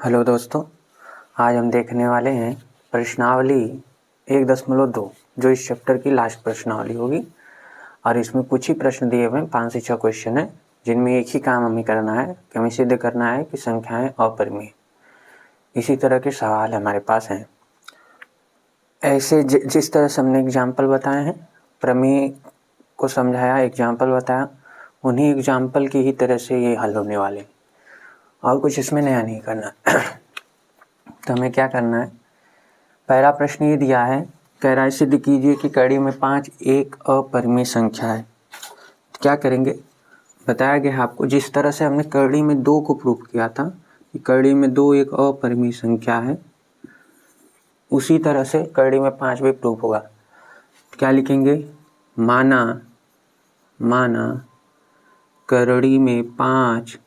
Hello दोस्तों, आज हम देखने वाले हैं प्रश्नावली 1.2 जो इस चैप्टर की लास्ट प्रश्नावली होगी। और इसमें कुछ ही प्रश्न दिए हुए हैं, 5 से 6 क्वेश्चन है, जिनमें एक ही काम हमें करना है कि हमें सिद्ध करना है कि संख्याएं अपरिमेय। इसी तरह के सवाल हमारे पास हैं। ऐसे जिस तरह से हमने एग्जाम्पल बताए हैं, प्रमेय को समझाया, एग्जाम्पल बताया, उन्हीं एग्जाम्पल की ही तरह से ये हल होने वाले, और कुछ इसमें नया नहीं करना। तो हमें क्या करना है, पहला प्रश्न ये दिया है, कह रहा है सिद्ध कीजिए कि कड़ी में 5 एक अपरिमेय संख्या है। तो क्या करेंगे, बताया गया आपको जिस तरह से हमने कड़ी में 2 को प्रूफ किया था कि कड़ी में 2 एक अपरिमेय संख्या है, उसी तरह से कड़ी में 5 भी प्रूफ होगा। क्या लिखेंगे, माना कड़ी में 5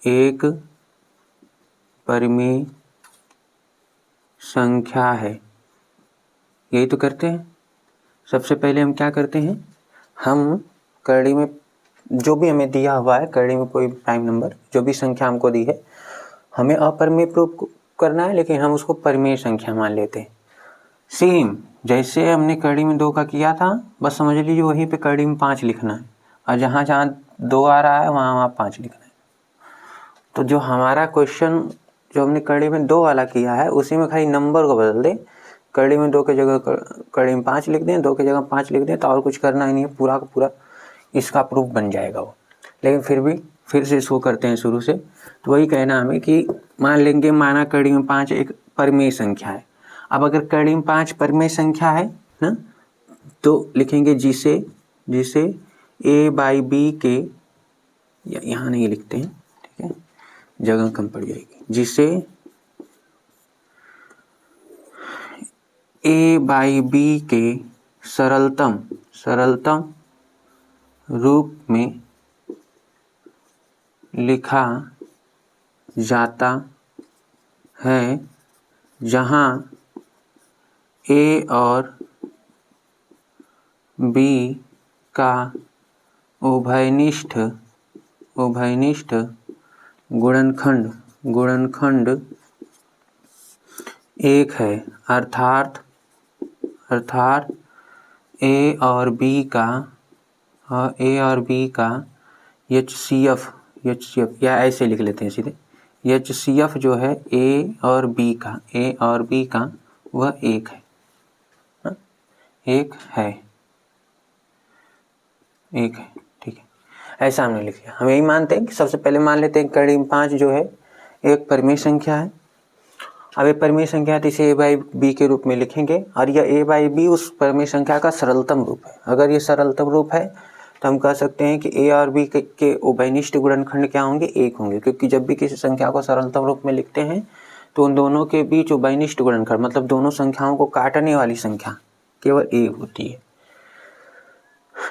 एक परिमेय संख्या है। यही तो करते हैं। सबसे पहले हम क्या करते हैं, हम कड़ी में जो भी हमें दिया हुआ है, कड़ी में कोई प्राइम नंबर जो भी संख्या हमको दी है, हमें अपरिमेय प्रूफ करना है, लेकिन हम उसको परिमेय संख्या मान लेते हैं। सेम जैसे हमने कड़ी में 2 का किया था, बस समझ लीजिए वहीं पे कड़ी में 5 लिखना है, और जहाँ जहाँ 2 आ रहा है वहाँ 5 लिखना है। तो जो हमारा क्वेश्चन जो हमने कड़ी में 2 वाला किया है, उसी में खाली नंबर को बदल दें, कड़ी में 2 की जगह कड़ी में 5 लिख दें, 2 की जगह 5 लिख दें, तो और कुछ करना ही नहीं है, पूरा का पूरा इसका प्रूफ बन जाएगा वो। लेकिन फिर से इसको करते हैं शुरू से। तो वही कहना हमें कि मान लेंगे, माना कड़ी में 5 एक परिमेय संख्या है। अब अगर कड़ी में 5 परिमेय संख्या है ना, तो लिखेंगे जिसे a/b के, यहाँ नहीं लिखते हैं, ठीक है, जगह कम पड़ जाएगी, जिसे a/b के सरलतम रूप में लिखा जाता है, जहाँ a और b का उभयनिष्ठ गुणनखंड एक है, अर्थात a और b का HCF, या ऐसे लिख लेते हैं सीधे, HCF जो है a और b का वह एक है, ठीक है। ऐसा हमने लिख लिया। हम यही मानते हैं कि सबसे पहले मान लेते हैं कड़ी में 5 जो है एक परिमेय संख्या है। अब एक परिमेय संख्या है तो इसे a/b के रूप में लिखेंगे, और यह a/b उस परिमेय संख्या का सरलतम रूप है। अगर ये सरलतम रूप है तो हम कह सकते हैं कि a और b के उभयनिष्ठ गुणनखंड क्या होंगे, 1 होंगे, क्योंकि जब भी किसी संख्या को सरलतम रूप में लिखते हैं तो उन दोनों के बीच उभयनिष्ठ गुणनखंड, मतलब दोनों संख्याओं को काटने वाली संख्या केवल 1 होती है।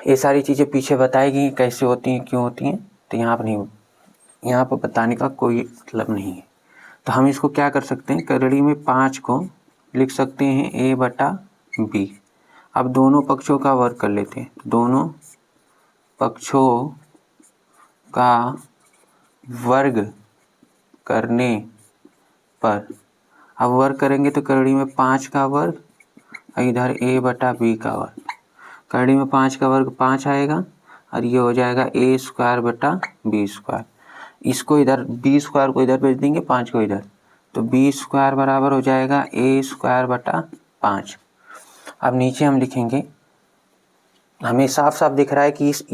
ये सारी चीज़ें पीछे बताएगी कैसे होती हैं, क्यों होती हैं, तो यहाँ पर बताने का कोई मतलब नहीं है। तो हम इसको क्या कर सकते हैं, कड़ी में 5 को लिख सकते हैं a/b। अब दोनों पक्षों का वर्ग कर लेते हैं। दोनों पक्षों का वर्ग करने पर, अब वर्ग करेंगे तो कड़ी में 5 का वर्ग, इधर a/b का वर्ग। कड़ी में 5 का वर्ग 5 आएगा, और ये हो जाएगा a²/b²। इसको इधर b² को इधर भेज देंगे, 5 को इधर, तो b² बराबर हो जाएगा a²/5। अब नीचे हम लिखेंगे, हमें साफ साफ दिख रहा है कि इस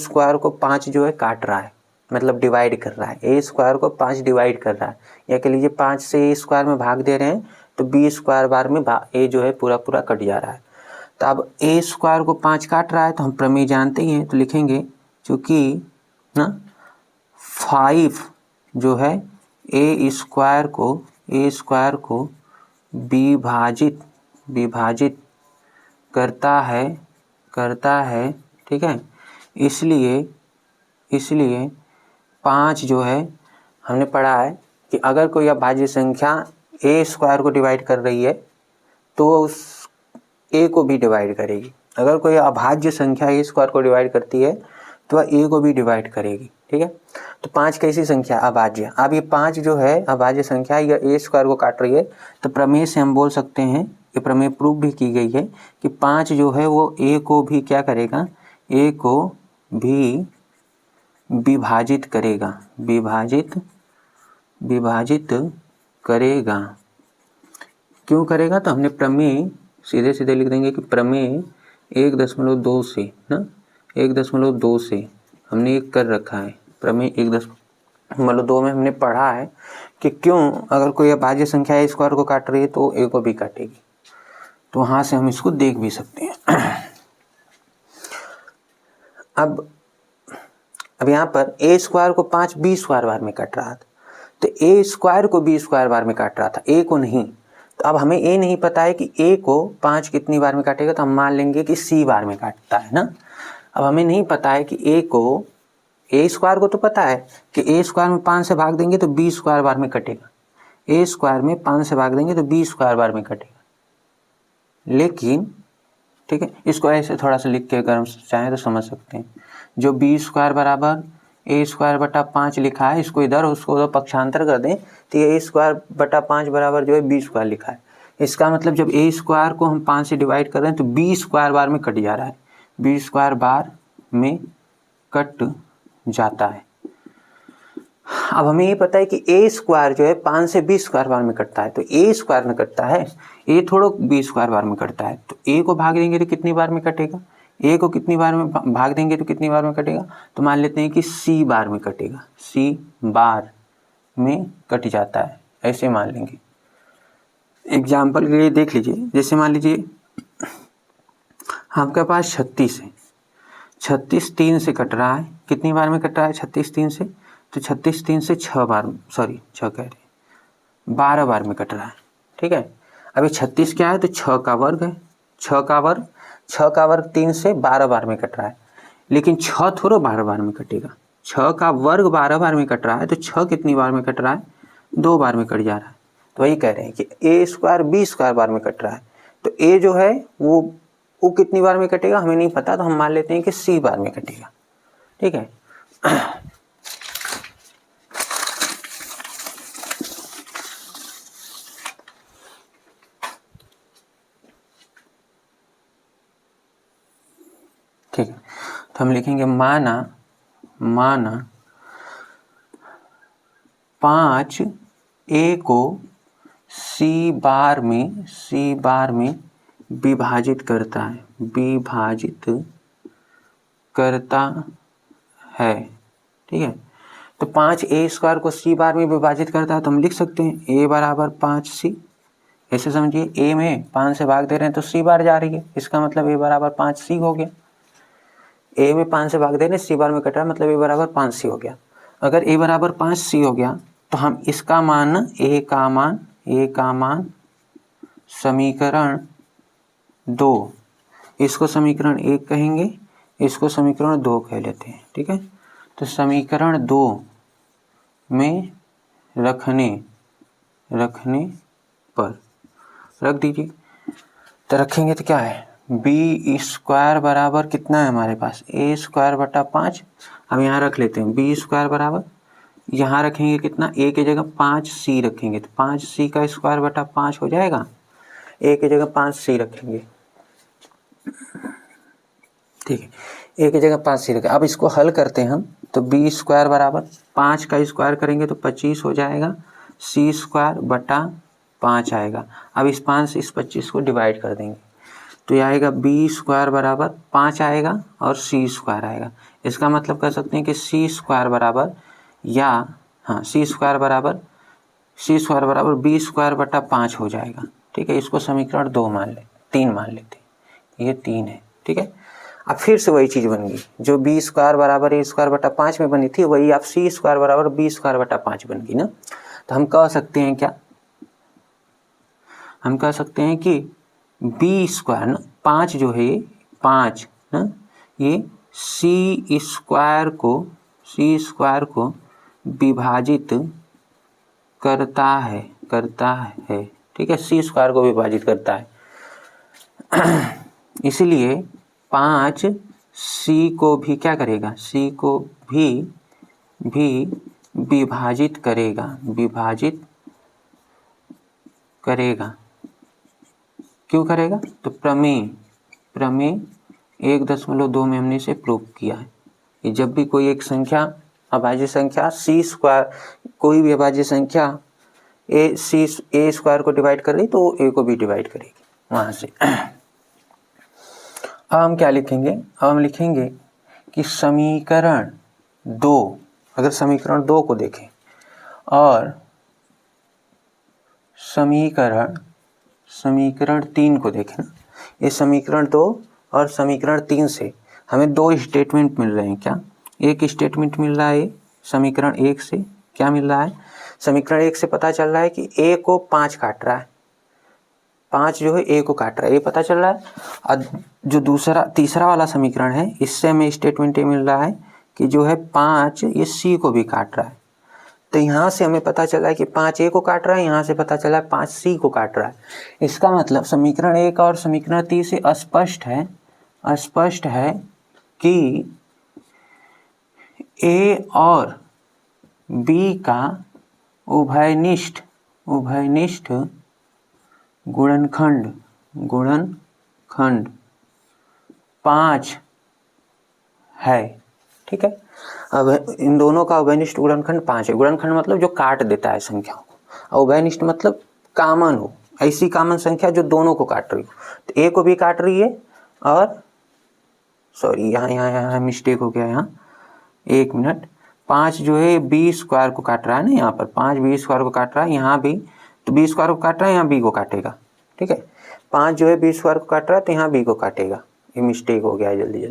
a² को 5 जो है काट रहा है, मतलब डिवाइड कर रहा है। a² को 5 डिवाइड कर रहा है, या कह लीजिए 5 से a² में भाग दे रहे हैं, तो b² बार में a जो है पूरा कट जा रहा है। तो अब a² को 5 काट रहा है, तो हम प्रमेय जानते ही हैं, तो लिखेंगे चूँकि ना 5 जो है a² को विभाजित करता है, ठीक है। इसलिए 5 जो है, हमने पढ़ा है कि अगर कोई अभाज्य संख्या a² को डिवाइड कर रही है तो उस a को भी डिवाइड करेगी। अगर कोई अभाज्य संख्या a² को डिवाइड करती है तो वह a को भी डिवाइड करेगी। ठीक है। तो 5 कैसी संख्या, अभाज्य। अब ये 5 जो है अभाज्य संख्या, या ए स्क्वायर को काट रही है, तो प्रमेय से हम बोल सकते हैं, ये प्रमेय प्रूफ भी की गई है कि 5 जो है वो ए को भी क्या करेगा, ए को भी विभाजित करेगा, विभाजित करेगा। क्यों करेगा, तो हमने प्रमेय सीधे सीधे लिख देंगे कि प्रमेय 1.2 से ना 1.2 से हमने एक कर रखा है। प्रमेय 1.2 में हमने पढ़ा है कि क्यों अगर कोई अभाज्य संख्या ए स्क्वायर को काट रही है तो ए को भी काटेगी। तो वहाँ से हम इसको देख भी सकते हैं। अब यहाँ पर ए स्क्वायर को 5 बी स्क्वायर बार में काट रहा था, तो ए स्क्वायर को बी स्क्वायर बार में काट रहा था, ए को नहीं। तो अब हमें ए नहीं पता है कि ए को 5 कितनी बार में काटेगा, तो हम मान लेंगे कि सी बार में काटता है ना। अब हमें नहीं पता है कि ए को, ए स्क्वायर को तो पता है कि ए स्क्वायर में 5 से भाग देंगे तो बी स्क्वायर बार में कटेगा, ए स्क्वायर में 5 से भाग देंगे तो बी स्क्वायर बार में कटेगा। लेकिन ठीक है, इसको ऐसे थोड़ा सा लिख के अगर चाहें तो समझ सकते हैं। जो बी स्क्वायर बराबर ए स्क्वायर बटा 5 लिखा है, इसको इधर उसको उधर पक्षांतर कर दें तो ये ए स्क्वायर बटा 5 बराबर जो है बी स्क्वायर लिखा है। इसका मतलब जब ए स्क्वायर को हम 5 से डिवाइड कर रहे हैं तो बी स्क्वायर बार में कट जा रहा है, बी स्क्वायर बार में कट जाता है। अब हमें ये पता है कि ए स्क्वायर जो है 5 से बी स्क्वायर बार में कटता है, तो ए स्क्वायर में कटता है, ए थोड़ा बी स्क्वायर बार में कटता है। तो ए को भाग देंगे तो कितनी बार में कटेगा, ए को कितनी बार में भाग देंगे तो कितनी बार में कटेगा, तो मान लेते हैं कि सी बार में कटेगा, सी बार में कट जाता है, ऐसे मान लेंगे। एग्जाम्पल के लिए देख लीजिए, जैसे मान लीजिए आपके पास 36 है, 36 3 से कट रहा है, कितनी बार में कट रहा है 36 3 से, तो 36 3 से 6 बार, सॉरी 6 कह रहे 12 बार में कट रहा है। ठीक है, अभी 36 क्या है, तो 6 का वर्ग है, 6 का वर्ग 3 से 12 बार में कट रहा है, लेकिन 6 थोड़ा 12 बार में कटेगा, 6 का वर्ग 12 बार में कट रहा है, तो 6 कितनी बार में कट रहा है, 2 बार में कट जा रहा है। तो वही कह रहे हैं कि ए स्क्वायर बी स्क्वायर बार में कट रहा है, तो ए जो है वो कितनी बार में कटेगा हमें नहीं पता, तो हम मान लेते हैं कि सी बार में कटेगा। ठीक है, ठीक है, तो हम लिखेंगे माना 5 ए को सी बार में विभाजित करता है, ठीक है। तो 5 ए स्क्वायर को सी बार में विभाजित करता है, तो हम लिख सकते हैं ए बराबर 5 सी, ऐसे समझिए ए में 5 से भाग दे रहे हैं तो सी बार जा रही है, इसका मतलब ए बराबर 5 सी हो गया। ए में 5 से भाग दे रहे हैं, सी बार में कट रहा है, मतलब ए बराबर 5 सी हो गया। अगर ए बराबर 5 सी हो गया तो हम इसका मान ए का मान समीकरण 2, इसको समीकरण 1 कहेंगे, इसको समीकरण 2 कह लेते हैं। ठीक है, तो समीकरण 2 में रखने पर रख दीजिए, तो रखेंगे तो क्या है, बी स्क्वायर बराबर कितना है हमारे पास, ए स्क्वायर बटा 5। अब यहाँ रख लेते हैं बी स्क्वायर बराबर, यहाँ रखेंगे कितना, ए की जगह 5 सी रखेंगे, तो 5 सी का स्क्वायर बटा 5 हो जाएगा, ए की जगह 5 सी रखेंगे। ठीक है, ए की जगह 5 सी रखें। अब इसको हल करते हैं हम, तो बी स्क्वायर बराबर 5 का स्क्वायर करेंगे तो 25 हो जाएगा, सी स्क्वायर बटा 5 आएगा। अब इस 5 से इस 25 को डिवाइड कर देंगे तो ये आएगा बी स्क्वायर बराबर 5 आएगा और सी स्क्वायर आएगा। इसका मतलब कर सकते हैं कि सी स्क्वायर बराबर, या हाँ सी स्क्वायर बराबर बी स्क्वायर बटा 5 हो जाएगा। ठीक है, इसको समीकरण 3 मान लेते, ये 3 है। ठीक है, अब फिर से वही चीज़ बन गई, जो बी स्क्वायर बराबर ए स्क्वायर बटा 5 में बनी थी, वही आप सी स्क्वायर बराबर बी स्क्वायर बटा 5 बन गई ना। तो हम कह सकते हैं क्या, हम कह सकते हैं कि बी स्क्वायर ना 5 जो है 5 ना, ये सी स्क्वायर को विभाजित करता है। ठीक है, सी स्क्वायर को विभाजित करता है, इसलिए 5 सी को भी क्या करेगा, सी को भी भी विभाजित करेगा। क्यों करेगा? तो प्रमेय 1.2 में हमने इसे प्रूव किया है कि जब भी कोई एक संख्या अभाज्य संख्या सी स्क्वायर, कोई भी अभाज्य संख्या ए स्क्वायर को डिवाइड कर रही तो ए को भी डिवाइड करेगी वहाँ से। अब हम क्या लिखेंगे? अब हम लिखेंगे कि समीकरण 2, अगर समीकरण 2 को देखें और समीकरण 3 को देखें ना, ये समीकरण 2 और समीकरण 3 से हमें 2 स्टेटमेंट मिल रहे हैं। क्या? एक स्टेटमेंट मिल रहा है समीकरण 1 से, क्या मिल रहा है? समीकरण 1 से पता चल रहा है कि ए को 5 काट रहा है, 5 जो है ए को काट रहा है, ये पता चल रहा है। और जो तीसरा वाला समीकरण है, इससे हमें स्टेटमेंट ये मिल रहा है कि जो है 5 ये सी को भी काट रहा है। तो यहाँ से हमें पता चला है कि 5 ए को काट रहा है, यहाँ से पता चला है 5 सी को काट रहा है। इसका मतलब समीकरण 1 और समीकरण 3 से स्पष्ट है कि ए और बी का उभयनिष्ठ गुणनखंड 5 है। ठीक है, अब इन दोनों का उभयनिष्ठ गुणनखंड 5 है। गुणनखंड मतलब जो काट देता है संख्याओं को, और उभयनिष्ठ मतलब कॉमन हो, ऐसी कॉमन संख्या जो दोनों को काट रही हो। तो ए को भी काट रही है और सॉरी यहाँ मिस्टेक हो गया, यहाँ 1 मिनट, 5 जो है बी स्क्वायर को काट रहा है ना, यहाँ पर 5 बी स्क्वायर को काट रहा है, यहाँ भी तो बी स्क्वायर को काट रहा है, यहाँ बी को काटेगा। ठीक है, 5 जो है बी स्क्वायर को काट रहा है तो यहाँ बी को काटेगा, ये मिस्टेक हो गया है जल्दी।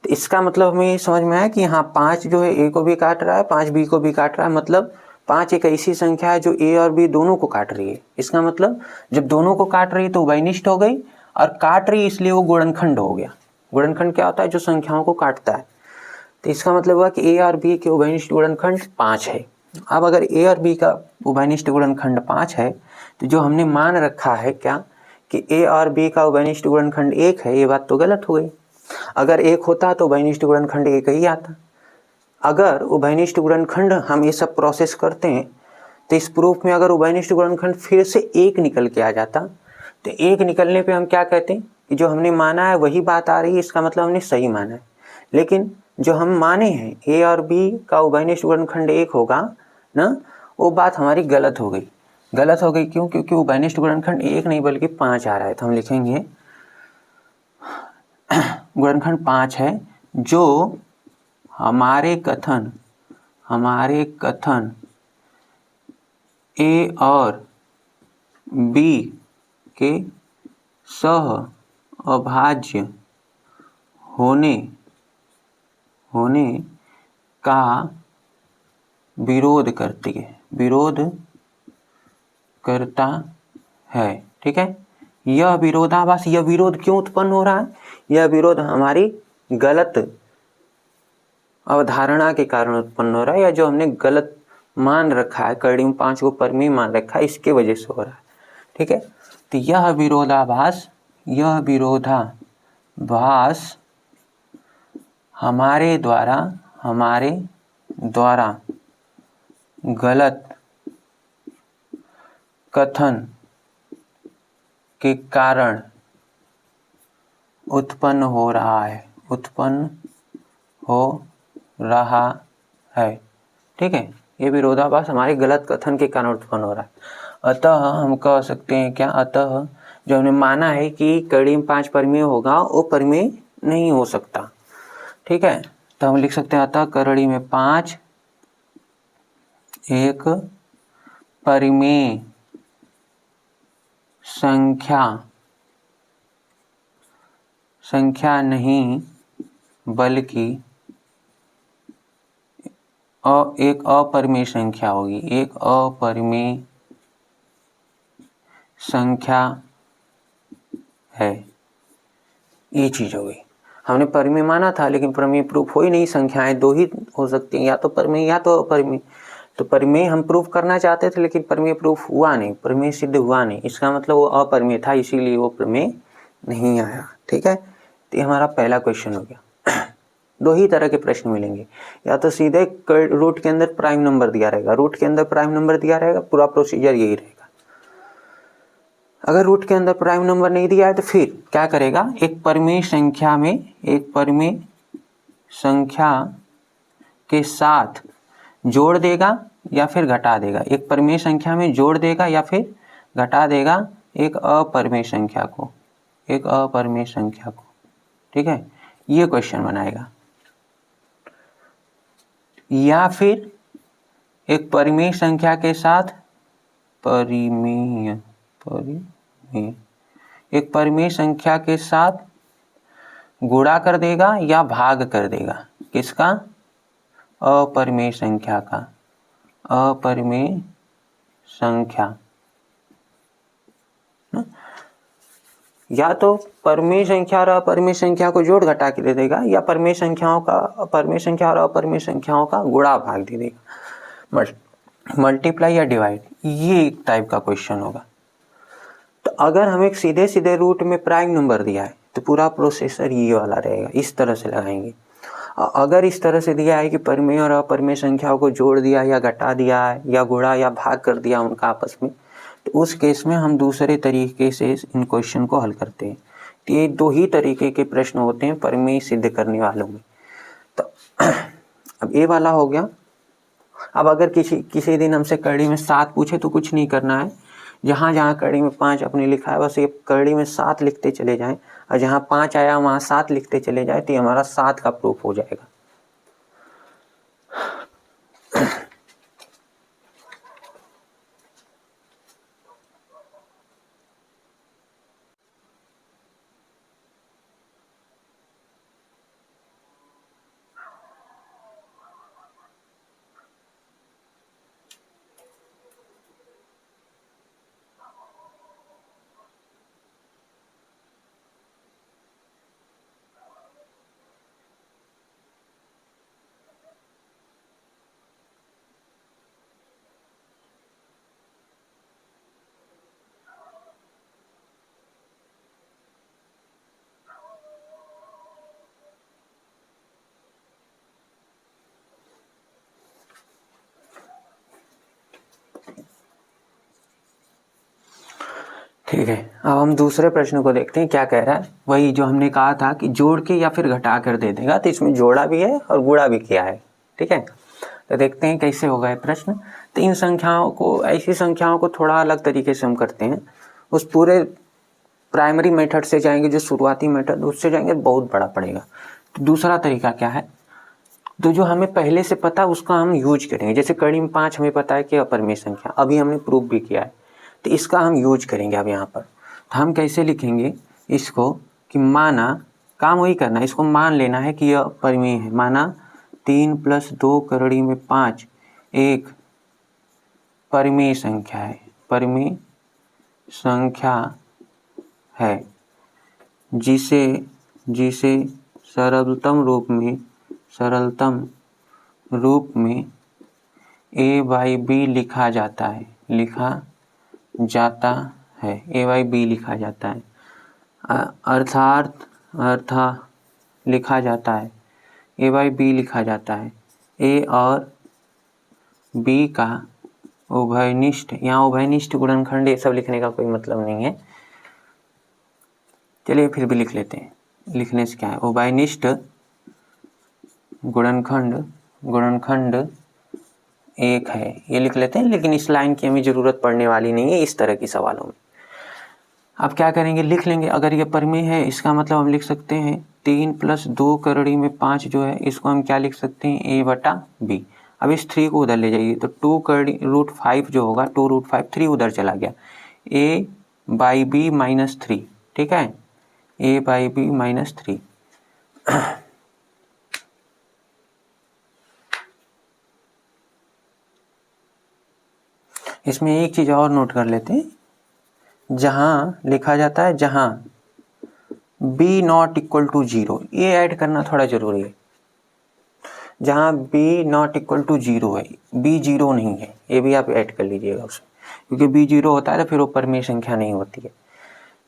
तो इसका मतलब हमें समझ में आया कि यहाँ 5 जो है ए को भी काट रहा है, 5 बी को भी काट रहा है, मतलब 5 एक ऐसी संख्या है जो ए और बी दोनों को काट रही है। इसका मतलब जब दोनों को काट रही है तो उभयनिष्ठ हो गई, और काट रही इसलिए वो गुणनखंड हो गया। गुणनखंड क्या होता है? जो संख्याओं को काटता है। तो इसका मतलब हुआ कि ए और बी के उभयनिष्ठ गुणनखंड 5 है। अब अगर ए और बी का उभयनिष्ठ गुणनखंड 5 है तो जो हमने मान रखा है क्या कि ए और बी का उभयनिष्ठ गुणनखंड 1 है, ये बात तो गलत हो गई। अगर 1 होता तो उभयनिष्ठ गुणनखंड 1 ही आता। अगर उभयनिष्ठ गुणनखंड हम ये सब प्रोसेस करते हैं तो इस प्रूफ में अगर उभयनिष्ठ गुणनखंड फिर से 1 निकल के आ जाता तो 1 निकलने पे हम क्या कहते हैं कि जो हमने माना है वही बात आ रही है, इसका मतलब हमने सही माना है। लेकिन जो हम माने हैं ए और बी का उभयनिष्ठ गुणनखंड 1 होगा ना, वो बात हमारी गलत हो गई। क्यों? क्योंकि उभयनिष्ठ गुणनखंड 1 नहीं बल्कि 5 आ रहा है। तो हम लिखेंगे गुणनखंड 5 है, जो हमारे कथन ए और बी के सह अभाज्य होने का विरोध करता है। ठीक है, यह विरोधाभास, यह विरोध क्यों उत्पन्न हो रहा है? यह विरोध हमारी गलत अवधारणा के कारण उत्पन्न हो रहा है, या जो हमने गलत मान रखा है, करड़ी में 5 को परमेय मान रखा है, इसके वजह से हो रहा है। ठीक है, तो यह विरोधाभास हमारे द्वारा गलत कथन के कारण उत्पन्न हो रहा है। ठीक है, ये विरोधाभास हमारे गलत कथन के कारण उत्पन्न हो रहा है। अतः हम कह सकते हैं क्या? अतः जो हमने माना है कि करड़ी में 5 परमेय होगा, वो परमेय नहीं हो सकता। ठीक है, तो हम लिख सकते हैं अतः करड़ी में 5 एक परिमेय संख्या नहीं बल्कि एक अपरिमेय संख्या होगी, एक अपरिमेय संख्या है। ये चीज हो गई। हमने परिमेय माना था लेकिन परिमेय प्रूफ हो ही नहीं, संख्याएं 2 ही हो सकती हैं, या तो परिमेय या तो अपरिमेय। तो परिमेय हम प्रूफ करना चाहते थे लेकिन परिमेय प्रूफ हुआ नहीं, परिमेय सिद्ध हुआ नहीं, इसका मतलब वो अपरिमेय था, इसीलिए वो परिमेय नहीं आया। ठीक है, तो ये हमारा पहला क्वेश्चन हो गया। दो ही तरह के प्रश्न मिलेंगे, या तो सीधे रूट के अंदर प्राइम नंबर दिया रहेगा, रूट के अंदर प्राइम नंबर दिया रहेगा, पूरा प्रोसीजर यही रहेगा। अगर रूट के अंदर प्राइम नंबर नहीं दिया है तो फिर क्या करेगा, एक परिमेय संख्या के साथ जोड़ देगा या फिर घटा देगा, एक परिमेय संख्या में जोड़ देगा या फिर घटा देगा एक अपरिमेय संख्या को, ठीक है, ये क्वेश्चन बनाएगा। या फिर एक परिमेय संख्या के साथ एक परिमेय संख्या के साथ गुणा कर देगा या भाग कर देगा, किसका, अपरिमेय संख्या का, अपरिमेय संख्या, या तो परिमेय संख्या और अपरिमेय संख्या को जोड़ घटा के दे देगा, या परिमेय संख्या और अपरिमेय संख्याओं का गुणा भाग दे देगा, मल्टीप्लाई या डिवाइड, ये एक टाइप का क्वेश्चन होगा। तो अगर हमें सीधे सीधे रूट में प्राइम नंबर दिया है तो पूरा प्रोसेसर ये वाला रहेगा, इस तरह से लगाएंगे। अगर इस तरह से दिया है कि परिमेय और अपरिमेय संख्याओं को जोड़ दिया या घटा दिया या गुणा या भाग कर दिया उनका आपस में, तो उस केस में हम दूसरे तरीके से इन क्वेश्चन को हल करते हैं। तो ये दो ही तरीके के प्रश्न होते हैं परिमेय सिद्ध करने वालों में। तो अब ये वाला हो गया। अब अगर किसी दिन हमसे कड़ी में 7 पूछे तो कुछ नहीं करना है, जहाँ जहाँ कड़ी में 5 अपने लिखा है बस ये कड़ी में 7 लिखते चले जाएं, और जहाँ 5 आया वहाँ 7 लिखते चले जाए, तो ये हमारा 7 का प्रूफ हो जाएगा। ठीक है, अब हम दूसरे प्रश्न को देखते हैं क्या कह रहा है। वही जो हमने कहा था कि जोड़ के या फिर घटा कर दे देगा, तो इसमें जोड़ा भी है और गुणा भी किया है। ठीक है, तो देखते हैं कैसे होगा ये प्रश्न। तो इन संख्याओं को, ऐसी संख्याओं को थोड़ा अलग तरीके से हम करते हैं। उस पूरे प्राइमरी मेथड से जाएंगे, जो शुरुआती मेथड, उससे जाएंगे बहुत बड़ा पड़ेगा। तो दूसरा तरीका क्या है, तो जो हमें पहले से पता उसका हम यूज करेंगे। जैसे कड़ी में 5 हमें पता है कि अपरिमेय संख्या, अभी हमने प्रूफ भी किया है, तो इसका हम यूज करेंगे। अब यहाँ पर तो हम कैसे लिखेंगे इसको, कि माना, काम वही करना है, इसको मान लेना है कि यह परिमेय है। माना 3 + 2 कड़ी में 5 एक परिमेय संख्या है, परिमेय संख्या है, जिसे सरलतम रूप में a/b लिखा जाता है, a/b लिखा जाता है, अर्थात लिखा जाता है, a/b लिखा जाता है। a और b का उभयनिष्ठ, यहाँ उभयनिष्ठ गुणनखंड ये सब लिखने का कोई मतलब नहीं है, चलिए फिर भी लिख लेते हैं। लिखने से क्या है, उभयनिष्ठ गुणनखंड एक है, ये लिख लेते हैं। लेकिन इस लाइन की हमें ज़रूरत पड़ने वाली नहीं है इस तरह की सवालों में। अब क्या करेंगे, लिख लेंगे। अगर ये परिमेय है, इसका मतलब हम लिख सकते हैं 3 + 2 कड़ी में 5 जो है, इसको हम क्या लिख सकते हैं, a/b। अब इस 3 को उधर ले जाइए, तो 2√5 जो होगा, 2√5, 3 उधर चला गया, a/b - 3। ठीक है, a/b - 3। इसमें एक चीज़ और नोट कर लेते हैं, जहाँ लिखा जाता है, जहाँ b ≠ 0, ये ऐड करना थोड़ा जरूरी है। जहाँ b ≠ 0 है, b 0 नहीं है, ये भी आप ऐड कर लीजिएगा उसमें, क्योंकि b 0 होता है तो फिर वो परिमेय संख्या नहीं होती है।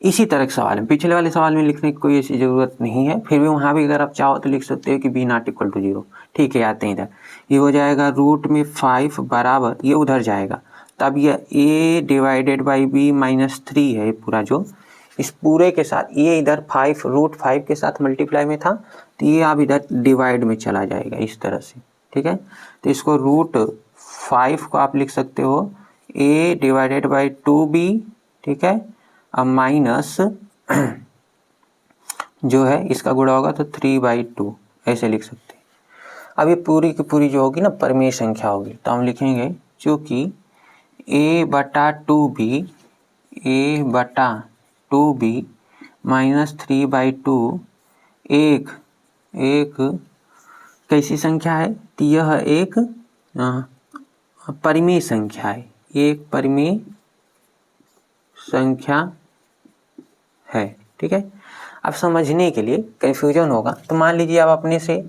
इसी तरह के सवाल में, पिछले वाले सवाल में लिखने की कोई ऐसी ज़रूरत नहीं है, फिर भी वहाँ भी अगर आप चाहो तो लिख सकते हो कि b नॉट इक्वल टू 0। ठीक है, आते हैं इधर, ये हो जाएगा रूट में 5 बराबर, ये उधर जाएगा, तब ये a divided by b minus 3 है पूरा, जो इस पूरे के साथ ये इधर 5 रूट 5 के साथ मल्टीप्लाई में था, तो ये अब इधर डिवाइड में चला जाएगा इस तरह से। ठीक है, तो इसको रूट 5 को आप लिख सकते हो a डिवाइडेड बाई 2b, ठीक है, अब माइनस जो है इसका गुणा होगा तो 3/2 ऐसे लिख सकते हैं। अब ये पूरी की पूरी जो होगी ना परिमेय संख्या होगी, तो हम लिखेंगे चूँकि a/2b माइनस 3/2 एक कैसी संख्या है, तो यह एक परिमेय संख्या है, एक परिमेय संख्या है। ठीक है, अब समझने के लिए कन्फ्यूजन होगा तो मान लीजिए आप अपने से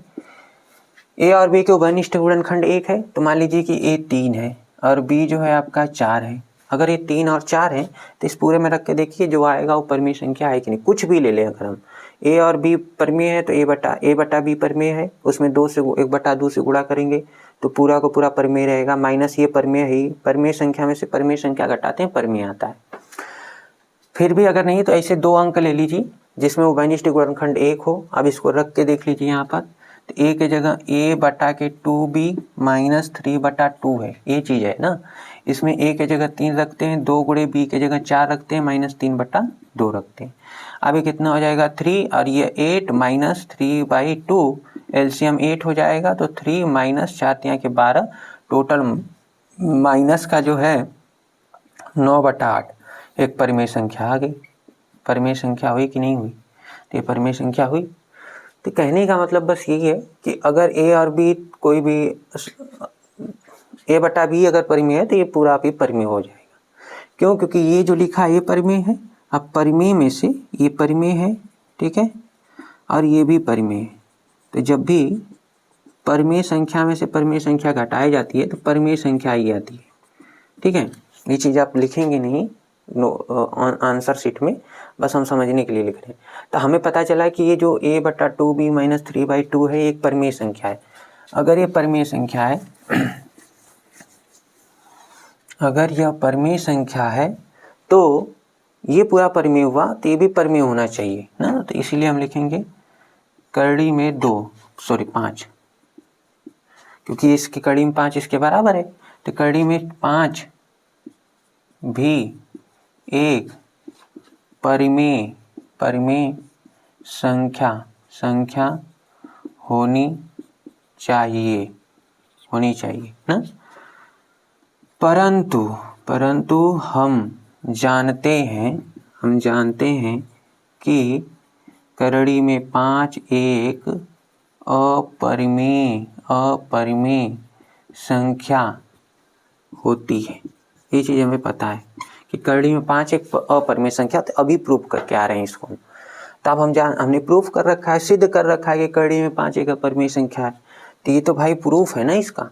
a और b के उभयनिष्ठ गुणनखंड 1 है, तो मान लीजिए कि a 3 है और b जो है आपका 4 है। अगर ये 3 और 4 है तो इस पूरे में रख के देखिए जो आएगा वो परिमेय संख्या है कि नहीं। कुछ भी ले लें, अगर हम a और b परिमेय है तो a बटा b परिमेय है, उसमें 1/2 से गुणा करेंगे तो पूरा को पूरा परिमेय रहेगा, माइनस ये परिमेय है, परिमेय संख्या में से परिमेय संख्या घटाते हैं परिमेय आता है। फिर भी अगर नहीं तो ऐसे 2 अंक ले लीजिए जिसमें उभयनिष्ठ गुणनखंड 1 हो। अब इसको रख के देख लीजिए यहाँ पर, तो a के जगह a/2b माइनस 3/2 है, ये चीज़ है ना। इसमें a के जगह 3 रखते हैं, 2 गुणे b के जगह 4 रखते हैं, माइनस 3/2 रखते हैं। अब ये कितना हो जाएगा 3 और ये 8 माइनस 3/2, एलसीएम 8 हो जाएगा, तो 3 माइनस 4 यहाँ के 12, टोटल माइनस का जो है 9/8 एक परिमेय संख्या आ गई। परिमेय संख्या हुई कि नहीं हुई, तो ये परिमेय संख्या हुई। तो कहने का मतलब बस यही है कि अगर a और b कोई भी a/b अगर परिमेय है तो ये पूरा आप ही परिमेय हो जाएगा। क्यों? क्योंकि ये जो लिखा है ये परिमेय है। अब परिमेय में से ये परिमेय है, ठीक है, और ये भी परिमेय है। तो जब भी परिमेय संख्या में से परिमेय संख्या घटाई जाती है तो परिमेय संख्या ही आती है। ठीक है, ये चीज़ आप लिखेंगे नहीं आंसर शीट में, बस हम समझने के लिए लिख रहे हैं। तो हमें पता चला कि ये जो a/2b माइनस 3/2 है एक परिमेय संख्या है। अगर ये परिमेय संख्या है अगर यह परिमेय संख्या है तो ये पूरा परिमेय हुआ, तो ये भी परिमेय होना चाहिए ना। तो इसीलिए हम लिखेंगे कड़ी में 5, क्योंकि इसकी कड़ी में 5 इसके बराबर है, तो कड़ी में 5 भी एक परिमेय संख्या होनी चाहिए ना। परंतु हम जानते हैं कि करड़ी में 5 एक अपरिमेय संख्या होती है। ये चीज़ हमें पता है कि करड़ी में 5 एक अपरिमेय संख्या, तो अभी प्रूफ करके आ रहे हैं इसको। तो अब हमने प्रूफ कर रखा है, सिद्ध कर रखा है कि करड़ी में 5 एक अपरिमेय संख्या है, तो ये तो भाई प्रूफ है ना इसका।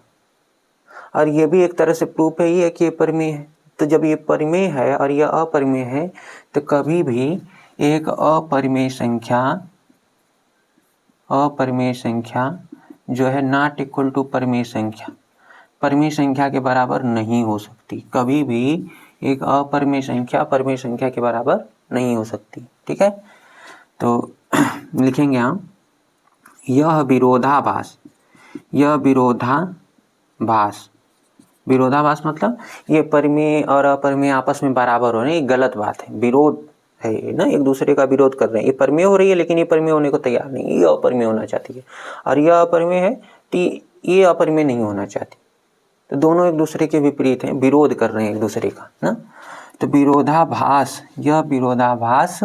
और ये भी एक तरह से प्रूफ है ये कि ये परिमेय है। तो जब ये परिमेय है और ये अपरिमेय है, तो कभी भी एक अपरिमेय संख्या जो है नॉट इक्वल टू परिमेय संख्या के बराबर नहीं हो सकती। कभी भी एक अपरिमेय संख्या परिमेय संख्या के बराबर नहीं हो सकती। ठीक है, तो लिखेंगे हम यह विरोधाभास मतलब ये परिमेय और अपरिमेय आपस में बराबर हो रहे हैं, ये गलत बात है, विरोध है ना, एक दूसरे का विरोध कर रहे हैं। ये परिमेय हो रही है लेकिन ये परिमेय होने को तैयार नहीं, ये अपरिमेय होना चाहती है, और यह अपरिमेय है तो ये अपरिमेय नहीं होना चाहती। तो दोनों एक दूसरे के विपरीत हैं, विरोध कर रहे हैं एक दूसरे का ना। तो यह विरोधाभास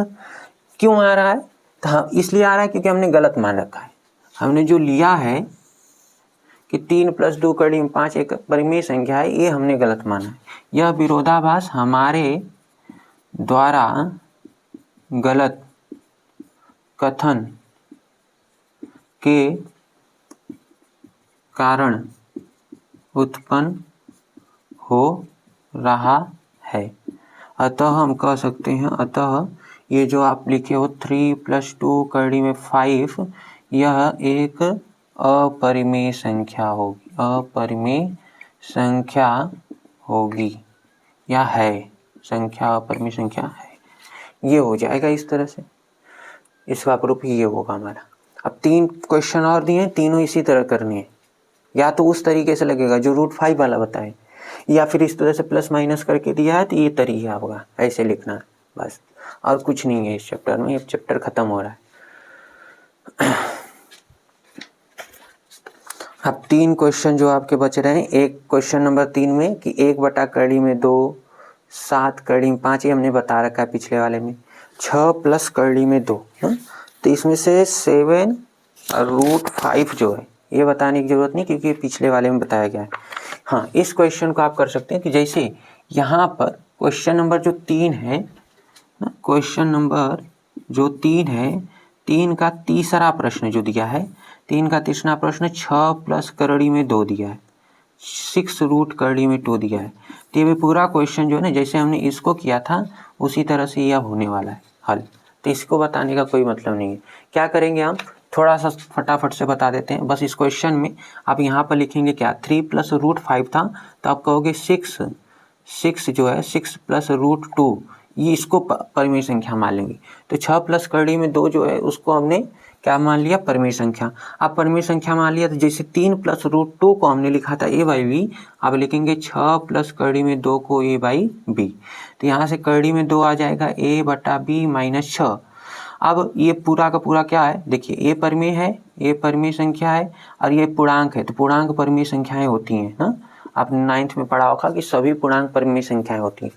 क्यों आ रहा है? तो इसलिए आ रहा है क्योंकि हमने गलत मान रखा है। हमने जो लिया है कि 3 + 2 कड़ी में 5 एक परिमेय संख्या है, ये हमने गलत माना है। यह विरोधाभास हमारे द्वारा गलत कथन के कारण उत्पन्न हो रहा है। अतः हम कह सकते हैं, अतः ये जो आप लिखे हो 3 + 2 कड़ी में 5, यह एक अपरिमेय संख्या होगी, अपरिमेय संख्या होगी या है, संख्या अपरिमेय संख्या है, ये हो जाएगा इस तरह से। इसका प्रूफ ये होगा हमारा। अब 3 क्वेश्चन और दिए हैं, तीनों इसी तरह करने हैं। या तो उस तरीके से लगेगा जो √5 वाला बताए, या फिर इस तरह से प्लस माइनस करके दिया है तो ये तरीका होगा, ऐसे लिखना है बस, और कुछ नहीं है इस चैप्टर में। ये चैप्टर खत्म हो रहा है। अब 3 क्वेश्चन जो आपके बच रहे हैं, एक क्वेश्चन नंबर 3 में कि 1 कड़ी में 2, 7 कड़ी में 5, ये हमने बता रखा है पिछले वाले में, 6 + कड़ी में 2, तो इसमें से 7 और √5 जो है ये बताने की जरूरत नहीं, क्योंकि पिछले वाले में बताया गया है। हाँ, इस क्वेश्चन को आप कर सकते हैं कि जैसे यहाँ पर क्वेश्चन नंबर जो 3 है, क्वेश्चन नंबर जो 3 है, 3 का तीसरा प्रश्न जो दिया है, 3 का तीसरा प्रश्न 6 + कड़ी में 2 दिया है, 6 √ कड़ी में 2 दिया है। तो ये पूरा क्वेश्चन जो है ना, जैसे हमने इसको किया था उसी तरह से यह होने वाला है हल। तो इसको बताने का कोई मतलब नहीं है। क्या करेंगे हम, थोड़ा सा फटाफट से बता देते हैं। बस इस क्वेश्चन में आप यहाँ पर लिखेंगे क्या, 3 + √5 था, तो आप कहोगे 6 जो है 6 + √2, ये इसको परिमेय संख्या मान लेंगे। तो 6 + कड़ी में 2 जो है उसको हमने क्या मान लिया, परिमेय संख्या। अब परिमेय संख्या मान लिया तो जैसे 3 + √2 को हमने लिखा था a/b, अब लिखेंगे 6 + कड़ी में 2 को a/b। तो यहाँ से कड़ी में 2 आ जाएगा a/b - 6। अब ये पूरा का पूरा क्या है, देखिए ये परिमेय है, ये परिमेय संख्या है, और ये पूर्णांक है, तो पूर्णांक परिमेय संख्याएं होती हैं ना। आपने 9th में पढ़ा होगा कि सभी पूर्णांक परिमेय संख्याएं होती हैं।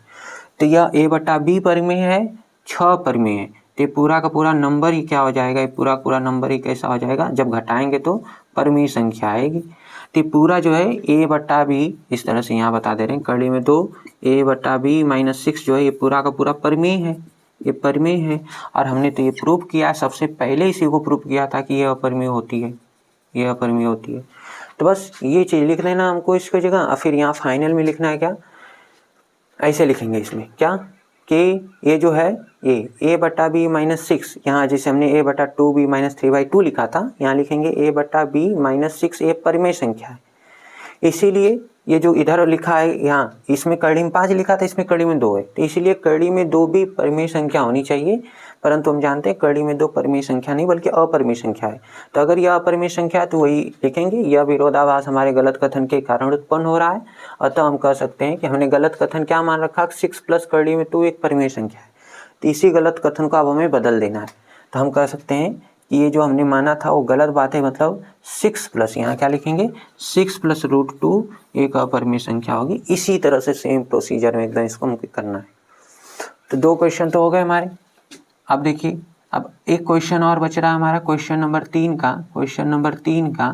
तो यह a/b परिमेय है, 6 परिमेय है, तो ये पूरा का पूरा नंबर ही क्या हो जाएगा, ये पूरा नंबर ही कैसा हो जाएगा, जब घटाएंगे तो परिमेय संख्या आएगी। तो पूरा जो है a/b, इस तरह से यहाँ बता दे रहे हैं, कड़ी में 2 a/b - 6 जो है ये पूरा का पूरा परिमेय है, ये परिमेय है। और हमने तो ये प्रूफ किया, सबसे पहले इसी को प्रूफ किया था कि ये अपरिमेय होती है, ये अपरिमेय होती है। तो बस ये चीज़ लिख लेना हमको इसकी जगह, और फिर यहाँ फाइनल में लिखना है क्या, ऐसे लिखेंगे इसमें क्या कि ये जो है ये a/b - 6, यहाँ जैसे हमने a/2b - 3/2 लिखा था, यहाँ लिखेंगे a/b - 6 ये परिमेय संख्या है। इसीलिए ये जो इधर लिखा है, यहाँ इसमें कड़ी में 5 लिखा था, इसमें कड़ी में 2 है, तो इसीलिए कड़ी में 2 भी परिमेय संख्या होनी चाहिए। परंतु हम जानते हैं कड़ी में 2 परिमेय संख्या नहीं बल्कि अपरिमेय संख्या है। तो अगर यह अपरिमेय संख्या है तो वही लिखेंगे, यह विरोधाभास हमारे गलत कथन के कारण उत्पन्न हो रहा है। अतः हम कह सकते हैं कि हमने गलत कथन क्या मान रखा, 6 + कड़ी में 2 एक परिमेय संख्या है। तो इसी गलत कथन को अब हमें बदल देना है। तो हम कह सकते हैं कि ये जो हमने माना था वो गलत बात है, मतलब 6 + यहाँ क्या लिखेंगे, 6 + √2 एक अपरिमेय संख्या होगी। इसी तरह से सेम प्रोसीजर में एकदम इसको करना है। तो 2 क्वेश्चन तो हो गए हमारे। अब देखिए, अब एक क्वेश्चन और बच रहा है हमारा, क्वेश्चन नंबर 3 का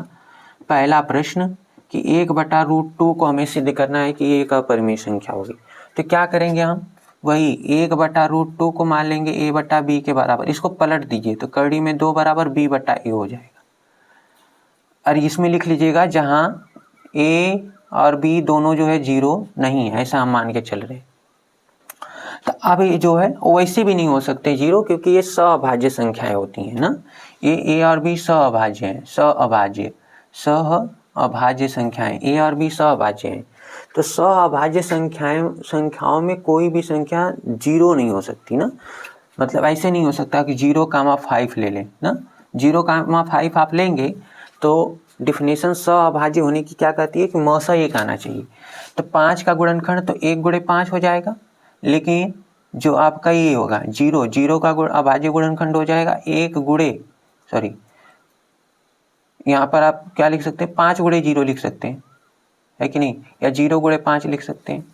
पहला प्रश्न कि 1/√2 को हमें सिद्ध करना है कि ये एक अपरिमेय संख्या होगी। तो क्या करेंगे हम, वही 1/√2 को मान लेंगे a/b के बराबर, इसको पलट दीजिए तो कड़ी में 2 बराबर b/a हो जाएगा। और इसमें लिख लीजिएगा जहां a और b दोनों जो है 0 नहीं है, ऐसा हम मान के चल रहे हैं। तो अब ये जो है वैसे भी नहीं हो सकते 0, क्योंकि ये सअभाज्य संख्याएं होती हैं ना, ये a और b सअभाज्य हैं, सअभाज्य संख्याएं a और b सअभाज्य हैं। तो सअभाज्य संख्याओं में कोई भी संख्या 0 नहीं हो सकती ना, मतलब ऐसे नहीं हो सकता कि 0,5 ले लें ना, 0,5 आप लेंगे तो डिफिनेशन सअभाज्य होने की क्या कहती है कि मौसा 1 आना चाहिए। तो 5 का गुणनखंड तो 1 × 5 हो जाएगा, लेकिन जो आपका ये होगा 0 का अभाज्य गुणनखंड हो जाएगा 1 × यहाँ पर आप क्या लिख सकते हैं, 5 × 0 लिख सकते हैं, है कि नहीं, या 0 × 5 लिख सकते हैं,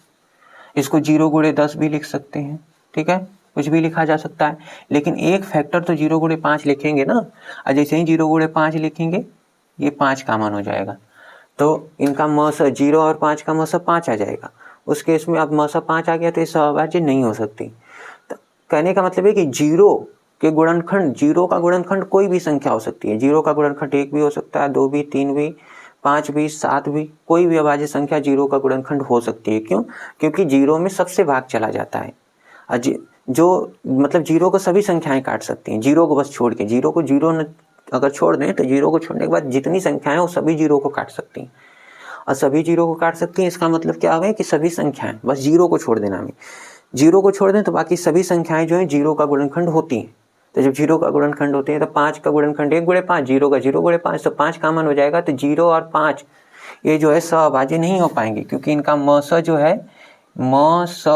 इसको 0 × 10 भी लिख सकते हैं, ठीक है, कुछ भी लिखा जा सकता है। लेकिन एक फैक्टर तो 0 × 5 लिखेंगे ना, और जैसे ही 0 × 5 लिखेंगे ये 5 कॉमन हो जाएगा, तो इनका मौसा 0 और 5 का मौसा 5 आ जाएगा। उस केस में अब मौसा 5 आ गया तो ये सअभाज्य नहीं हो सकती। तो कहने का मतलब है कि 0 के गुणनखंड, 0 का गुणनखंड कोई भी संख्या हो सकती है, 0 का गुणनखंड 1 भी हो सकता है, 2 भी, 3 भी, 5 भी, 7 भी, कोई भी अभाज्य संख्या 0 का गुणनखंड हो सकती है। क्यों, क्योंकि 0 में सबसे भाग चला जाता है। जो मतलब जीरो को सभी संख्याएं काट सकती हैं, जीरो को बस छोड़ के, जीरो को जीरो अगर छोड़ दें तो जीरो को छोड़ने के बाद जितनी संख्याएं वो सभी जीरो को काट सकती हैं। और सभी जीरो को काट सकती हैं इसका मतलब क्या है कि सभी संख्याएं, बस जीरो को छोड़ देना हमें, जीरो को छोड़ दें तो बाकी सभी संख्याएं जो हैं जीरो का गुणनखंड होती हैं। तो जब जीरो का गुणनखंड होते हैं तो 5 का गुणनखंड 1 गुणे 5, जीरो का 0 गुणे 5, तो 5 कॉमन हो जाएगा। तो 0 और 5 ये जो है सहभाज्य नहीं हो पाएंगे, क्योंकि इनका म स जो है म स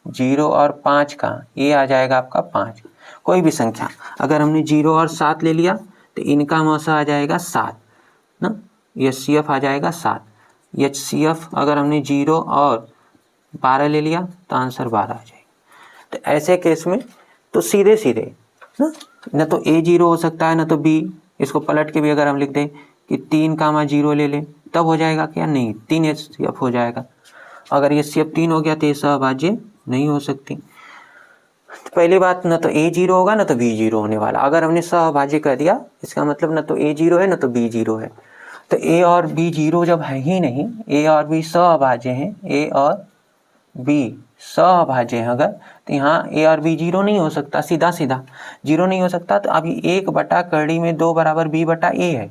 0 और 5 का ये आ जाएगा आपका 5। कोई भी संख्या अगर हमने 0 और 7 ले लिया तो इनका म स आ जाएगा 7 ना, HCF आ जाएगा 7। HCF अगर हमने 0 और 12 ले लिया तो आंसर 12 आ जाएगा। तो ऐसे केस में तो सीधे सीधे ना तो A0 हो सकता है ना तो B, इसको पलट के भी अगर हम लिख दें कि 3, 0 ले लें तब हो जाएगा क्या, नहीं 3 HCF हो जाएगा। अगर HCF 3 हो गया तो ये सहभाज्य नहीं हो सकती। तो पहली बात ना तो A0 होगा ना तो B0 होने वाला। अगर हमने सहभाज्य कर दिया इसका मतलब ना तो A0 है ना तो B0 है। तो A और B 0 जब है ही नहीं, A और B सहभाज्य हैं, A और B सहभाज्य हैं अगर, तो यहाँ A और B 0 नहीं हो सकता, सीधा सीधा 0 नहीं हो सकता। तो अभी 1/2 बराबर B बटा A है,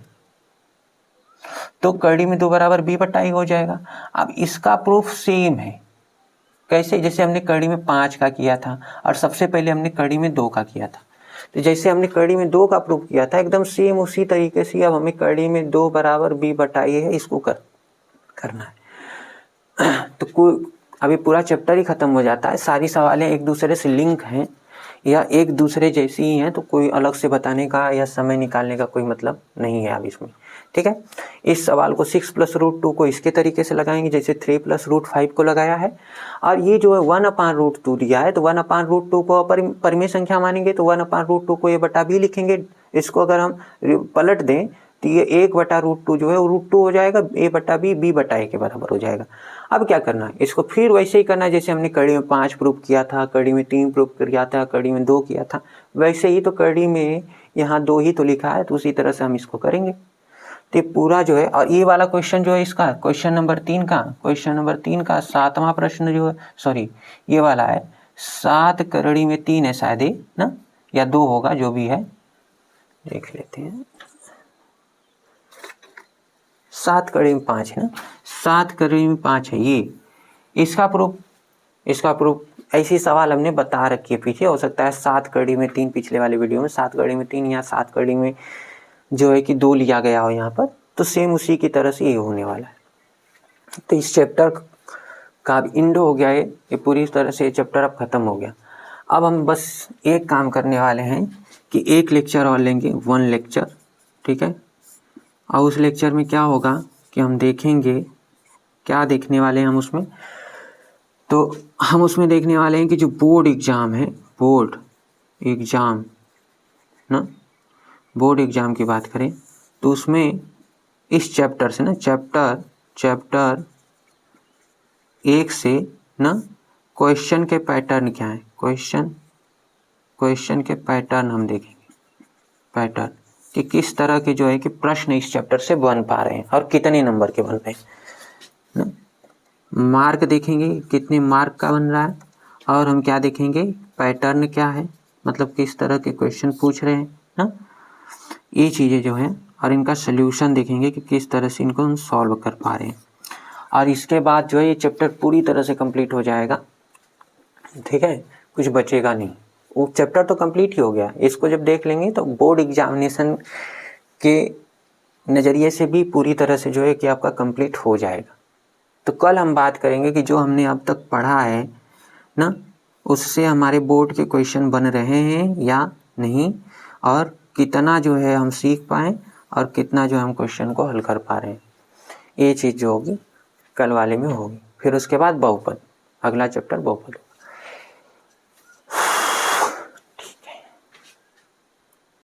तो कड़ी में 2 बराबर B बटा A हो जाएगा। अब इसका प्रूफ सेम है, कैसे, जैसे हमने कड़ी में 5 का किया था और सबसे पहले हमने कड़ी में 2 का किया था। तो जैसे हमने कड़ी में 2 का प्रूफ किया था एकदम सेम उसी तरीके से अब हमें कड़ी में 2 बराबर B बटा A है, इसको करना है। तो कोई अभी पूरा चैप्टर ही खत्म हो जाता है। सारी सवालें एक दूसरे से लिंक हैं या एक दूसरे जैसी ही हैं, तो कोई अलग से बताने का या समय निकालने का कोई मतलब नहीं है अब इसमें, ठीक है। इस सवाल को 6 + √2 को इसके तरीके से लगाएंगे जैसे 3 + √5 को लगाया है। और ये जो है 1/√2 दिया है तो 1/√2 को परिमेय संख्या मानेंगे तो 1/√2 को A बटा B लिखेंगे। इसको अगर हम पलट दें तो ये 1/√2 जो है वो √2 हो जाएगा, A बटा B B बटा A के बराबर हो जाएगा। अब क्या करना है, इसको फिर वैसे ही करना है जैसे हमने कड़ी में 5 प्रूफ किया था, कड़ी में 3 प्रूफ किया था, कड़ी में 2 किया था, वैसे ही तो कड़ी में यहाँ 2 ही तो लिखा है, तो उसी तरह से हम इसको करेंगे। तो पूरा जो है, और ये वाला क्वेश्चन जो है इसका क्वेश्चन नंबर 3 का 7वां प्रश्न जो है, सॉरी ये वाला है 7 कड़ी में 3 है शायद ही ना, या 2 होगा, जो भी है देख लेते हैं। 7 कड़ी में 5 है ना, 7 कड़ी में 5 है ये, इसका प्रूफ ऐसी सवाल हमने बता रखी है पीछे, हो सकता है 7 कड़ी में 3 पिछले वाले वीडियो में 7 कड़ी में 3 या 7 कड़ी में जो है कि 2 लिया गया हो यहाँ पर, तो सेम उसी की तरह से ये होने वाला है। तो इस चैप्टर का अब एंड हो गया है, ये पूरी तरह से चैप्टर अब खत्म हो गया। अब हम बस एक काम करने वाले हैं कि एक लेक्चर और लेंगे, 1 लेक्चर, ठीक है। और उस लेक्चर में क्या होगा कि हम देखेंगे, क्या देखने वाले हैं हम उसमें, तो हम उसमें देखने वाले हैं कि जो बोर्ड एग्ज़ाम है, बोर्ड एग्ज़ाम की बात करें तो उसमें इस चैप्टर से ना, चैप्टर 1 से ना क्वेश्चन के पैटर्न क्या है, क्वेश्चन के पैटर्न हम देखेंगे, पैटर्न कि किस तरह के जो है कि प्रश्न इस चैप्टर से बन पा रहे हैं और कितने नंबर के बन रहे हैं ना। मार्क देखेंगे कितने मार्क का बन रहा है, और हम क्या देखेंगे, पैटर्न क्या है, मतलब किस तरह के क्वेश्चन पूछ रहे हैं ना, ये चीज़ें जो हैं, और इनका सल्यूशन देखेंगे कि किस तरह से इनको हम सॉल्व कर पा रहे हैं। और इसके बाद जो है ये चैप्टर पूरी तरह से कंप्लीट हो जाएगा, ठीक है, कुछ बचेगा नहीं, वो चैप्टर तो कंप्लीट ही हो गया। इसको जब देख लेंगे तो बोर्ड एग्जामिनेशन के नज़रिए से भी पूरी तरह से जो है कि आपका कंप्लीट हो जाएगा। तो कल हम बात करेंगे कि जो हमने अब तक पढ़ा है ना, उससे हमारे बोर्ड के क्वेश्चन बन रहे हैं या नहीं, और कितना जो है हम सीख पाएँ और कितना जो हम क्वेश्चन को हल कर पा रहे हैं, ये चीज़ जो होगी कल वाले में होगी। फिर उसके बाद बहुपद, अगला चैप्टर बहुपद।